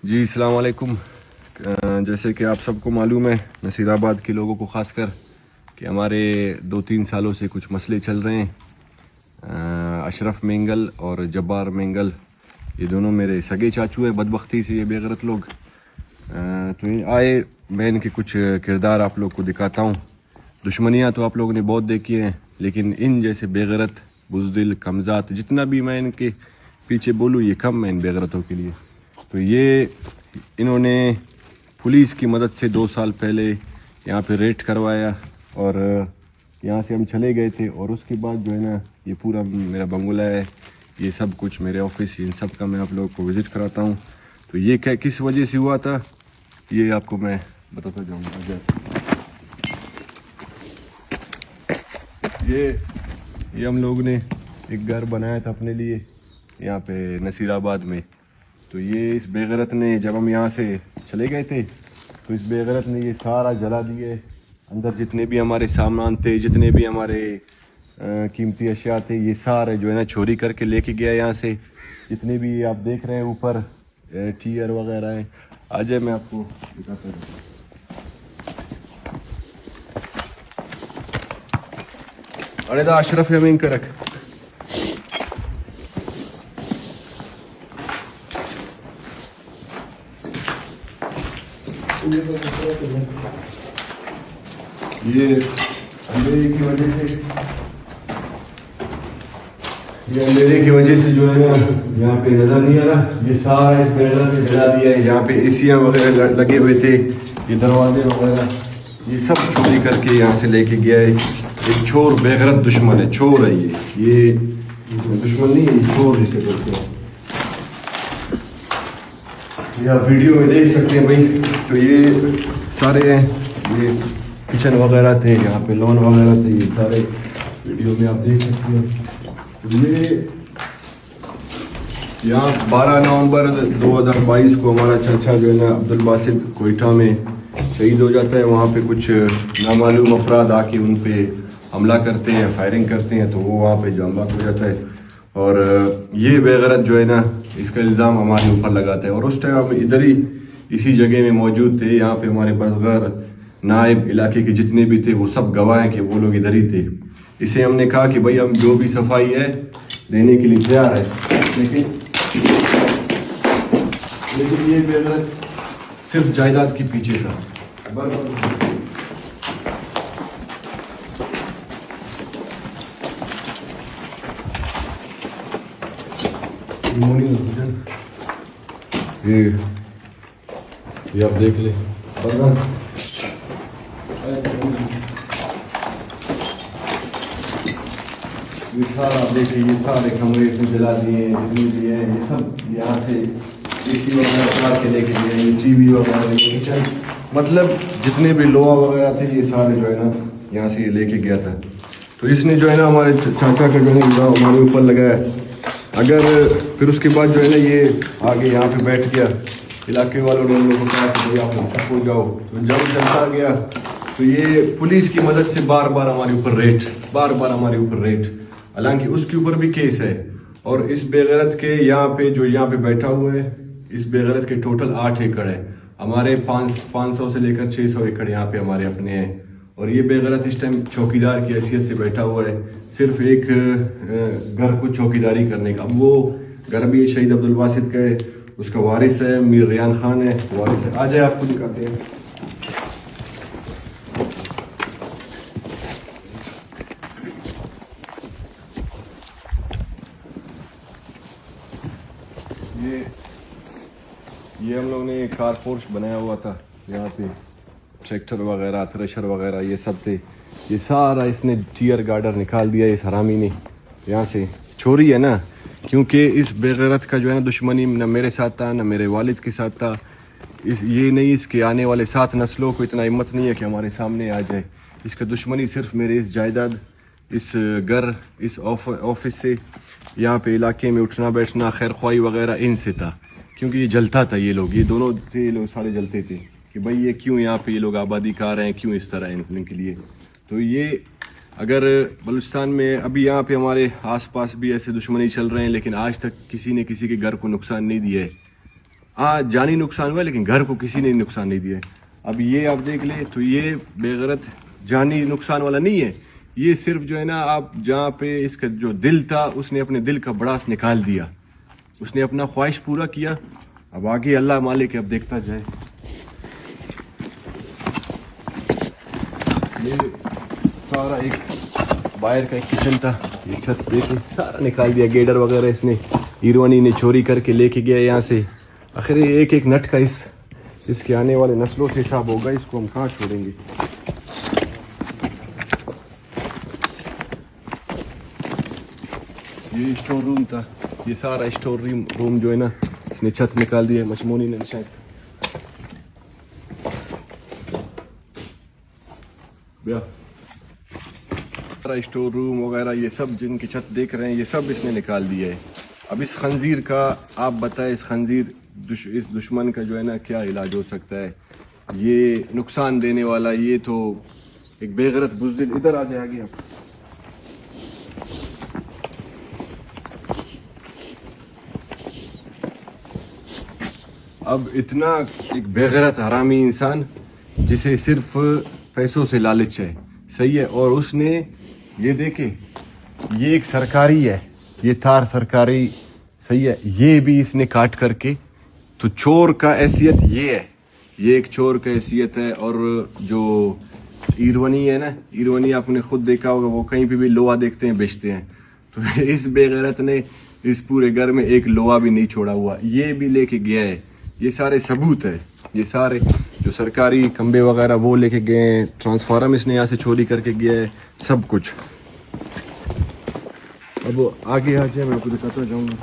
جی السلام علیکم. جیسے کہ آپ سب کو معلوم ہے نصیر آباد کے لوگوں کو خاص کر کہ ہمارے 2-3 سالوں سے کچھ مسئلے چل رہے ہیں. اشرف مینگل اور جبار مینگل یہ دونوں میرے سگے چاچو ہیں بدبختی سے یہ بے غیرت لوگ. تو آئے میں ان کے کچھ کردار آپ لوگ کو دکھاتا ہوں. دشمنیاں تو آپ لوگوں نے بہت دیکھی ہیں لیکن ان جیسے بے غیرت بزدل کمزات جتنا بھی میں ان کے پیچھے بولوں یہ کم ہے ان بے غیرتوں کے لیے. تو یہ انہوں نے پولیس کی مدد سے 2 سال پہلے یہاں پہ ریڈ کروایا اور یہاں سے ہم چلے گئے تھے. اور اس کے بعد جو ہے نا یہ پورا میرا بنگلہ ہے, یہ سب کچھ میرے آفس, ان سب کا میں آپ لوگوں کو وزٹ کراتا ہوں. تو یہ کس وجہ سے ہوا تھا یہ آپ کو میں بتاتا جاؤں گا. یہ ہم لوگ نے ایک گھر بنایا تھا اپنے لیے یہاں پہ نصیر آباد میں. تو یہ اس بے غیرت نے جب ہم یہاں سے چلے گئے تھے تو اس بے غیرت نے یہ سارا جلا دیے. اندر جتنے بھی ہمارے سامان تھے, جتنے بھی ہمارے قیمتی اشیاء تھے, یہ سارے جو ہے نا چوری کر کے لے کے گیا یہاں سے. جتنے بھی آپ دیکھ رہے ہیں اوپر ٹیئر وغیرہ ہیں. آ جائے میں آپ کو دکھاتا ہوں. ارے دا اشرف یمین کا رکھ. یہ اندھیرے کی وجہ سے جو ہے نا یہاں پہ نظر نہیں آ رہا. یہ سارا اس بے غیرت نے جلا دیا ہے. یہاں پہ ایسیاں وغیرہ لگے ہوئے تھے, یہ دروازے وغیرہ یہ سب چوری کر کے یہاں سے لے کے گیا ہے. ایک چور بے غیرت دشمن ہے, چور ہے یہ دشمن نہیں ہے, یہ چور جسے بولتے ہیں. یہ آپ ویڈیو میں دیکھ سکتے ہیں بھائی. تو یہ سارے یہ کچن وغیرہ تھے, یہاں پہ لون وغیرہ تھے, یہ سارے ویڈیو میں آپ دیکھ سکتے ہیں. یہ یہاں 12 نومبر 2022 کو ہمارا چچا جو ہے نا عبدالباسط کوئٹہ میں شہید ہو جاتا ہے. وہاں پہ کچھ نامعلوم افراد آ کے ان پہ حملہ کرتے ہیں, فائرنگ کرتے ہیں, تو وہ وہاں پہ جام بات ہو جاتا ہے. اور یہ بے غیرت جو ہے نا اس کا الزام ہمارے اوپر لگاتا ہے. اور اس ٹائم ہم ادھر ہی اسی جگہ میں موجود تھے. یہاں پہ ہمارے بزگر نائب علاقے کے جتنے بھی تھے وہ سب گواہ ہیں کہ وہ لوگ ادھر ہی تھے. اسے ہم نے کہا کہ بھائی ہم جو بھی صفائی ہے دینے کے لیے تیار ہے, لیکن یہ بے غیرت صرف جائیداد کے پیچھے تھا. یہ آپ دیکھ لیں. یہ سارا آپ دیکھیں, یہ سارے کمرے سے جلا دیے ہیں جتنے بھی ہیں. یہ سب یہاں سے اے سی وغیرہ چلا کے لے کے گئے, یہ ٹی وی وغیرہ, یہ کچن, مطلب جتنے بھی لوہا وغیرہ تھے یہ سارے جو ہے نا یہاں سے یہ لے کے گیا تھا. تو اس نے جو ہے نا ہمارے چاچا کا جو ہے نا ہمارے اوپر لگایا. اگر پھر اس کے بعد جو ہے نا یہ آگے یہاں پہ بیٹھ گیا, علاقے والوں نے ان لوگوں کو کہا کہ آپ چپ ہو جاؤ. تو جب چلتا گیا تو یہ پولیس کی مدد سے بار بار ہمارے اوپر ریٹ, حالانکہ اس کے اوپر بھی کیس ہے. اور اس بے غیرت کے یہاں پہ بیٹھا ہوا ہے, اس بے غیرت کے ٹوٹل 8 ایکڑ ہے. ہمارے 500 سے لے کر 600 ایکڑ یہاں پہ ہمارے اپنے ہیں. اور یہ بے غیرت اس ٹائم چوکیدار کی حیثیت سے بیٹھا ہوا ہے, صرف ایک گھر کو چوکیداری کرنے کا. اب وہ گھر بھی شہید عبدالباسط کا ہے, اس کا وارث ہے میر ریان خان ہے, وارث ہے. آ جائے آپ کو دکھاتے ہیں. یہ ہم لوگ نے کار پورش بنایا ہوا تھا. یہاں پہ ٹریکٹر وغیرہ, تھریشر وغیرہ یہ سب تھے. یہ سارا اس نے ٹیئر گارڈر نکال دیا اس حرامی نے. یہاں سے چوری ہے نا, کیونکہ اس بے غیرت کا جو ہے نا دشمنی نہ میرے ساتھ تھا نہ میرے والد کے ساتھ تھا. یہ نہیں اس کے آنے والے 7 نسلوں کو اتنا ہمت نہیں ہے کہ ہمارے سامنے آ جائے. اس کا دشمنی صرف میرے اس جائیداد, اس گھر, اس آفس سے, یہاں پہ علاقے میں اٹھنا بیٹھنا, خیر خواہی وغیرہ ان سے تھا. کیونکہ یہ جلتا تھا, یہ دونوں تھے, یہ لوگ سارے جلتے تھے کہ بھائی یہ کیوں یہاں پہ یہ لوگ آبادی کر رہے ہیں, کیوں اس طرح ان کے لیے. تو یہ اگر بلوچستان میں ابھی یہاں پہ ہمارے آس پاس بھی ایسے دشمنی چل رہے ہیں, لیکن آج تک کسی نے کسی کے گھر کو نقصان نہیں دیا ہے. ہاں جانی نقصان ہوا لیکن گھر کو کسی نے نقصان نہیں دیا ہے. اب یہ آپ دیکھ لیں تو یہ بے غیرت جانی نقصان والا نہیں ہے, یہ صرف جو ہے نا آپ جہاں پہ اس کا جو دل تھا اس نے اپنے دل کا بڑاس نکال دیا, اس نے اپنا خواہش پورا کیا. اب آگے اللہ مالک اب دیکھتا جائے. یہ سارا ایک باہر کا ایک کچن تھا, یہ چھت دیکھیں سارا نکال دیا, گیڈر وغیرہ اس نے ایروانی نے چوری کر کے لے کے گیا یہاں سے. آخر ایک ایک نٹ کا اس کے آنے والے نسلوں سے حساب ہوگا, اس کو ہم کہاں چھوڑیں گے. یہ اسٹور روم تھا, یہ سارا اسٹور روم جو ہے نا اس نے چھت نکال دیا مچمونی نے شاید. سارا اسٹور روم وغیرہ یہ سب جن کی چھت دیکھ رہے ہیں یہ سب اس نے نکال دیا ہے. اب اس خنزیر کا آپ بتائیں, اس خنزیر اس دشمن کا جو ہے نا کیا علاج ہو سکتا ہے. یہ نقصان دینے والا, یہ تو ایک بے غیرت بزدل. ادھر آ جائے آگے آپ. اب اتنا ایک بے غیرت حرامی انسان جسے صرف پیسوں سے لالچ ہے, صحیح ہے, اور اس نے یہ دیکھے یہ ایک سرکاری ہے, یہ تھار سرکاری, صحیح ہے, یہ بھی اس نے کاٹ کر کے. تو چور کا حیثیت یہ ہے, یہ ایک چور کا حیثیت ہے. اور جو ایرونی ہے نا, ایرونی آپ نے خود دیکھا ہوگا, وہ کہیں پہ بھی لوہا دیکھتے ہیں بیچتے ہیں. تو اس بے غیرت نے اس پورے گھر میں ایک لوہا بھی نہیں چھوڑا ہوا, یہ بھی لے کے گیا ہے. یہ سارے ثبوت ہے, یہ سارے جو سرکاری کھمبے وغیرہ وہ لے کے گئے ہیں, ٹرانسفارم اس نے یہاں سے چوری کر کے گیا ہے, سب کچھ. اب آگے آ جائے, میں آپ کو دکھاتا جاؤں گا.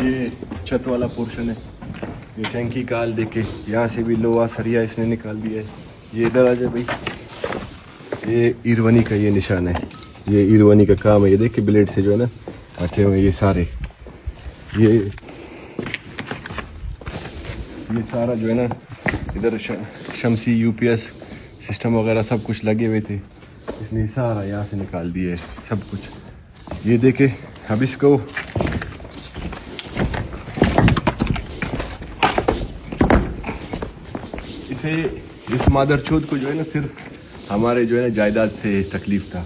یہ چھت والا پورشن ہے, یہ ٹینکی کا حال دیکھے, یہاں سے بھی لوہا سریا اس نے نکال دیا ہے. یہ ادھر آ جائے بھائی, یہ ایرونی کا یہ نشان ہے, یہ ایرونی کا کام ہے. یہ دیکھیں بلیڈ سے جو ہے نا کاٹے ہوئے یہ سارے, یہ سارا جو ہے نا ادھر شمسی یو پی ایس سسٹم وغیرہ سب کچھ لگے ہوئے تھے, اس نے سارا یہاں سے نکال دیا ہے سب کچھ. یہ دیکھیں اب اس کو اس مادر چود کو جو ہے نا صرف ہمارے جو ہے نا جائیداد سے تکلیف تھا.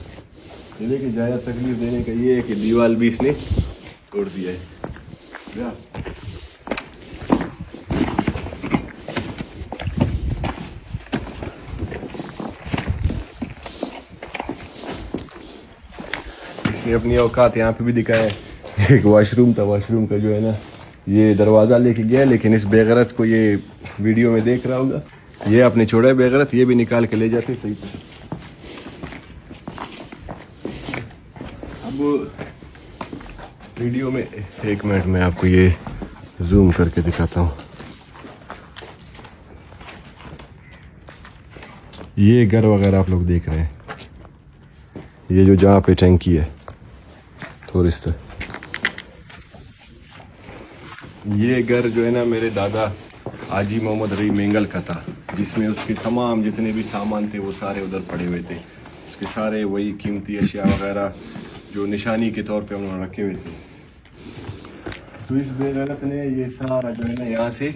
یہ دیکھیں جائیداد تکلیف دینے کا یہ ہے کہ دیوال بھی اس نے توڑ دیا ہے. اس نے اپنی اوقات یہاں پہ بھی دکھایا ہے. ایک واش روم تھا, واش روم کا جو ہے نا یہ دروازہ لے کے گیا, لیکن اس بے غیرت کو یہ ویڈیو میں دیکھ رہا ہوگا, یہ اپنے چھوڑا ہے بے غیرت, یہ بھی نکال کے لے جاتے صحیح تھا. اب ویڈیو میں ایک منٹ میں آپ کو یہ زوم کر کے دکھاتا ہوں. یہ گھر وغیرہ آپ لوگ دیکھ رہے ہیں, یہ جو جہاں پہ ٹینکی ہے تھورست, یہ گھر جو ہے نا میرے دادا حاجی محمد رئی مینگل کا تھا, جس میں اس کے تمام جتنے بھی سامان تھے وہ سارے ادھر پڑے ہوئے تھے. اس کے سارے وہی قیمتی اشیاء وغیرہ جو نشانی کے طور پہ انہوں نے رکھے ہوئے تھے. تو اس بے غیرت نے یہ سارا جو ہے نا یہاں سے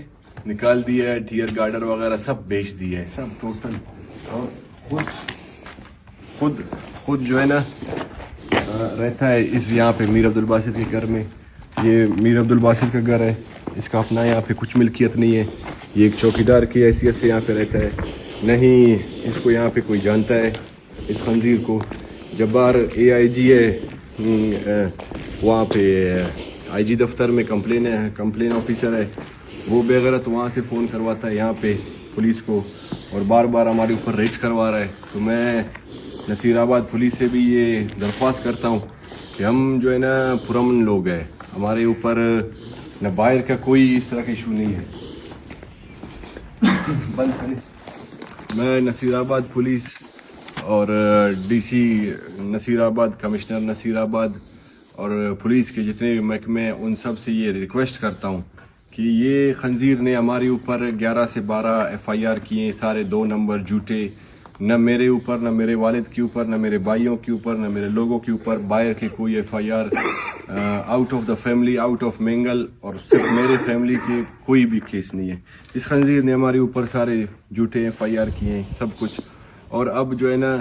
نکال دیا ہے, ٹیئر گارڈر وغیرہ سب بیچ دیا ہے, سب ٹوٹل. اور خود جو ہے نا رہتا ہے اس یہاں پہ میر عبدالباسط کے گھر میں. یہ میر عبدالباسط کا گھر ہے, اس کا اپنا یہاں پہ کچھ ملکیت نہیں ہے. یہ ایک چوکیدار کی حیثیت سے یہاں پہ رہتا ہے, نہیں اس کو یہاں پہ کوئی جانتا ہے اس خنزیر کو. جبار AIG ہے وہاں پہ, IG دفتر میں کمپلین آفیسر ہے, وہ بے غیرت وہاں سے فون کرواتا ہے یہاں پہ پولیس کو, اور بار بار ہمارے اوپر ریڈ کروا رہا ہے. تو میں نصیر آباد پولیس سے بھی یہ درخواست کرتا ہوں کہ ہم جو ہے نا پرامن لوگ ہیں, ہمارے اوپر نہ باہر کا کوئی اس طرح کا ایشو نہیں ہے. میں نصیر آباد پولیس اور DC نصیر آباد, کمشنر نصیر آباد اور پولیس کے جتنے بھی محکمے ہیں ان سب سے یہ ریکویسٹ کرتا ہوں کہ کہ یہ خنزیر نے ہمارے اوپر 11 سے 12 FIR کیے، سارے 2 نمبر جھوٹے، نہ میرے اوپر، نہ میرے والد کے اوپر، نہ میرے بھائیوں کے اوپر، نہ میرے لوگوں کے اوپر باہر کے کوئی FIR، out of the family, out of Mengal, اور صرف میرے فیملی کے کوئی بھی کیس نہیں ہے۔ اس خنزیر نے ہمارے اوپر سارے جھوٹے FIR کیے ہیں، سب کچھ۔ اور اب جو ہے نا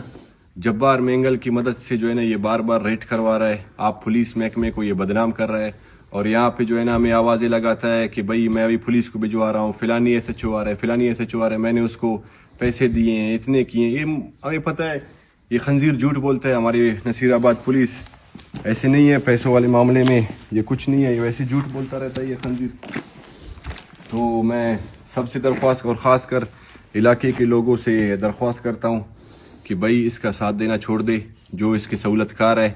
جبار مینگل کی مدد سے جو ہے نا یہ بار بار ریٹ کروا رہا ہے، آپ پولیس محکمے کو یہ بدنام کر رہا ہے، اور یہاں پہ جو ہے نا ہمیں آوازیں لگاتا ہے کہ بھائی میں ابھی پولیس کو بھجوا رہا ہوں، فلانی SHO آ رہا ہے، فلانی SHO آ رہا ہے، میں نے اس کو پیسے دیے ہیں، اتنے کیے ہیں۔ یہ ہمیں پتہ ہے یہ خنزیر جھوٹ بولتا ہے۔ ہماری نصیر آباد پولیس ایسے نہیں ہے، پیسوں والے معاملے میں یہ کچھ نہیں ہے، یہ ویسے جھوٹ بولتا رہتا ہے یہ خنزیر۔ تو میں سب سے درخواست، اور خاص کر علاقے کے لوگوں سے درخواست کرتا ہوں کہ بھائی اس کا ساتھ دینا چھوڑ دے، جو اس کے سہولت کار ہے،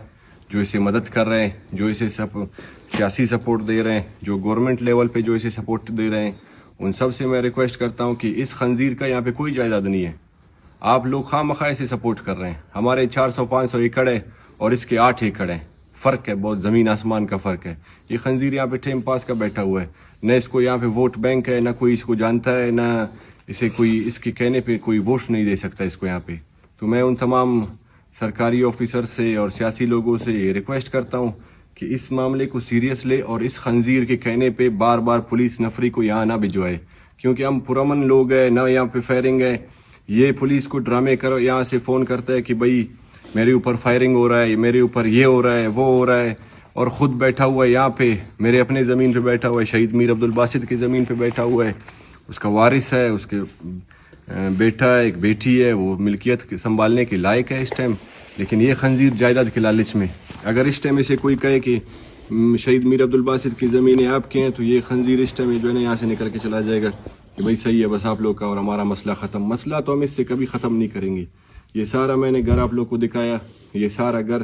جو اسے مدد کر رہے ہیں، جو اسے سیاسی سپورٹ دے رہے ہیں، جو گورنمنٹ لیول پہ جو اسے سپورٹ دے رہے ہیں، ان سب سے میں ریکویسٹ کرتا ہوں کہ اس خنزیر کا یہاں پہ کوئی جائیداد نہیں ہے۔ آپ لوگ خواہ مخواہ اسے سپورٹ کر رہے ہیں۔ ہمارے 400-500 ایکڑ ہے اور اس کے 8 ایکڑ ہیں، فرق ہے، بہت زمین آسمان کا فرق ہے۔ یہ خنزیر یہاں پہ ٹائم پاس کا بیٹھا ہوا ہے، نہ اس کو یہاں پہ ووٹ بینک ہے، نہ کوئی اس کو جانتا ہے، نہ اسے کوئی اس کے کہنے پہ کوئی ووٹ نہیں دے سکتا اس کو یہاں پہ۔ تو میں ان تمام سرکاری آفیسر سے اور سیاسی لوگوں سے یہ ریکویسٹ کرتا ہوں کہ اس معاملے کو سیریس لے اور اس خنزیر کے کہنے پہ بار بار پولیس نفری کو یہاں نہ بھجوائے، کیونکہ ہم پرامن لوگ ہیں، نہ یہاں پہ فائرنگ ہے۔ یہ پولیس کو ڈرامے کرو، یہاں سے فون کرتا ہے کہ بھائی میرے اوپر فائرنگ ہو رہا ہے، میرے اوپر یہ ہو رہا ہے، وہ ہو رہا ہے، اور خود بیٹھا ہوا ہے یہاں پہ، میرے اپنے زمین پہ بیٹھا ہوا ہے، شہید میر عبدالباسط کی زمین پہ بیٹھا ہوا ہے، اس کا وارث ہے، اس کے بیٹا ہے، ایک بیٹی ہے، وہ ملکیت سنبھالنے کے لائق ہے اس ٹائم، لیکن یہ خنزیر جائیداد کے لالچ میں۔ اگر اس ٹائم اسے کوئی کہے کہ شہید میر عبدالباسط کی زمینیں آپ کے ہیں، تو یہ خنزیر اس ٹائم جو ہے نا یہاں سے نکل کے چلا جائے گا کہ بھائی صحیح ہے، بس آپ لوگ کا اور ہمارا مسئلہ ختم۔ مسئلہ تو ہم اس سے کبھی ختم نہیں کریں گے۔ یہ سارا میں نے گھر آپ لوگ کو دکھایا، یہ سارا گھر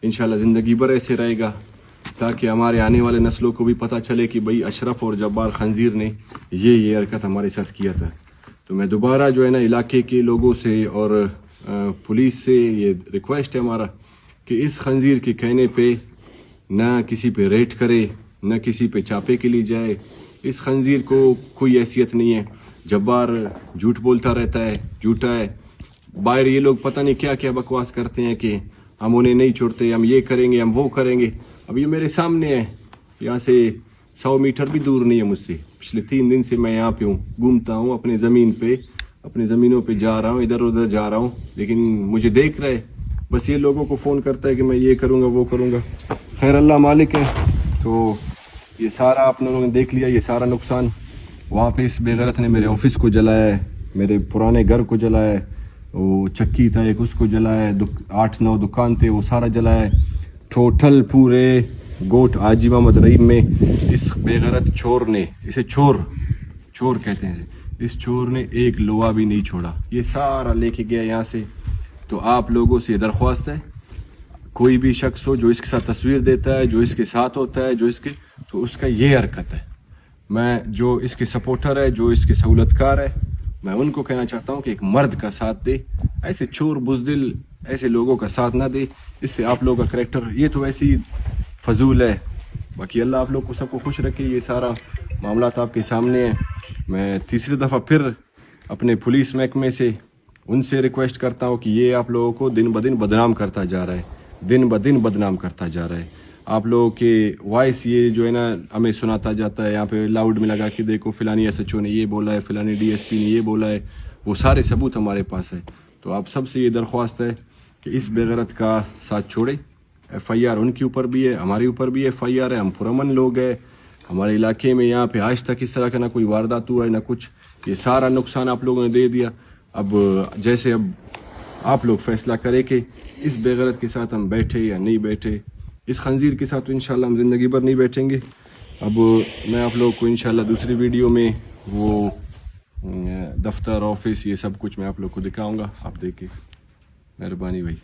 انشاءاللہ زندگی بھر ایسے رہے گا، تاکہ ہمارے آنے والے نسلوں کو بھی پتہ چلے کہ بھئی اشرف اور جبار خنزیر نے یہ حرکت ہمارے ساتھ کیا تھا۔ تو میں دوبارہ جو ہے نا علاقے کے لوگوں سے اور پولیس سے یہ ریکویسٹ ہے ہمارا کہ اس خنزیر کے کہنے پہ نہ کسی پہ ریٹ کرے، نہ کسی پہ چاپے کے لیے جائے۔ اس خنزیر کو کوئی حیثیت نہیں ہے، جبار جھوٹ بولتا رہتا ہے، جھوٹا ہے۔ باہر یہ لوگ پتہ نہیں کیا کیا بکواس کرتے ہیں کہ ہم انہیں نہیں چھوڑتے، ہم یہ کریں گے، ہم وہ کریں گے۔ اب یہ میرے سامنے ہے، یہاں سے 100 میٹر بھی دور نہیں ہے مجھ سے۔ پچھلے 3 دن سے میں یہاں پہ ہوں، گھومتا ہوں اپنے زمین پہ، اپنے زمینوں پہ جا رہا ہوں، ادھر ادھر جا رہا ہوں، لیکن مجھے دیکھ رہے، بس یہ لوگوں کو فون کرتا ہے کہ میں یہ کروں گا، وہ کروں گا۔ خیر اللہ مالک ہے۔ تو یہ سارا آپ لوگوں نے دیکھ لیا، یہ سارا نقصان۔ وہاں پہ اس بے غیرت نے میرے آفس کو جلایا ہے، میرے پرانے گھر کو جلایا ہے، وہ چکی تھا ایک اس کو جلایا ہے، 8-9 دکان تھے وہ سارا جلایا ہے۔ ٹوٹل پورے گوٹ حاجی محمد رحیم میں اس بے غیرت چور نے، اسے چور کہتے ہیں، اس چور نے ایک لوا بھی نہیں چھوڑا، یہ سارا لے کے گیا یہاں سے۔ تو آپ لوگوں سے درخواست ہے، کوئی بھی شخص ہو جو اس کے ساتھ تصویر دیتا ہے، جو اس کے ساتھ ہوتا ہے، جو اس کے، تو اس کا یہ حرکت ہے۔ میں جو اس کے سپورٹر ہے، جو اس کے سہولت کار ہے، میں ان کو کہنا چاہتا ہوں کہ ایک مرد کا ساتھ دے، ایسے چور بزدل ایسے لوگوں کا ساتھ نہ دے۔ اس سے آپ لوگوں کا کریکٹر یہ تو ویسے ہی فضول ہے۔ باقی اللہ آپ لوگ کو سب کو خوش رکھے۔ یہ سارا معاملات آپ کے سامنے ہیں۔ میں تیسری دفعہ پھر اپنے پولیس محکمے سے ان سے ریکویسٹ کرتا ہوں کہ یہ آپ لوگوں کو دن بدن بدنام کرتا جا رہا ہے، دن بدن بدنام کرتا جا رہا ہے۔ آپ لوگوں کے وائس یہ جو ہے نا ہمیں سناتا جاتا ہے، یہاں پہ لاؤڈ میں لگا کے دیکھو فلانی SHO نے یہ بولا ہے، فلانی DSP نے یہ بولا ہے، وہ سارے ثبوت ہمارے پاس ہے۔ تو آپ سب سے یہ درخواست ہے کہ اس بے غیرت کا ساتھ چھوڑے۔ FIR ان کے اوپر بھی ہے، ہمارے اوپر بھی FIR ہے، ہم پرامن لوگ ہیں۔ ہمارے علاقے میں یہاں پہ آج تک اس طرح کا نہ کوئی واردات ہوا ہے نہ کچھ۔ یہ سارا نقصان آپ لوگوں نے دے دیا۔ اب جیسے اب آپ لوگ فیصلہ کریں کہ اس بے غیرت کے ساتھ ہم بیٹھے یا نہیں بیٹھے۔ اس خنزیر کے ساتھ تو انشاءاللہ ہم زندگی بھر نہیں بیٹھیں گے۔ اب میں آپ لوگوں کو انشاءاللہ دوسری ویڈیو میں وہ دفتر آفس یہ سب کچھ میں آپ لوگ کو دکھاؤں گا، آپ دیکھیں۔ مہربانی بھائی۔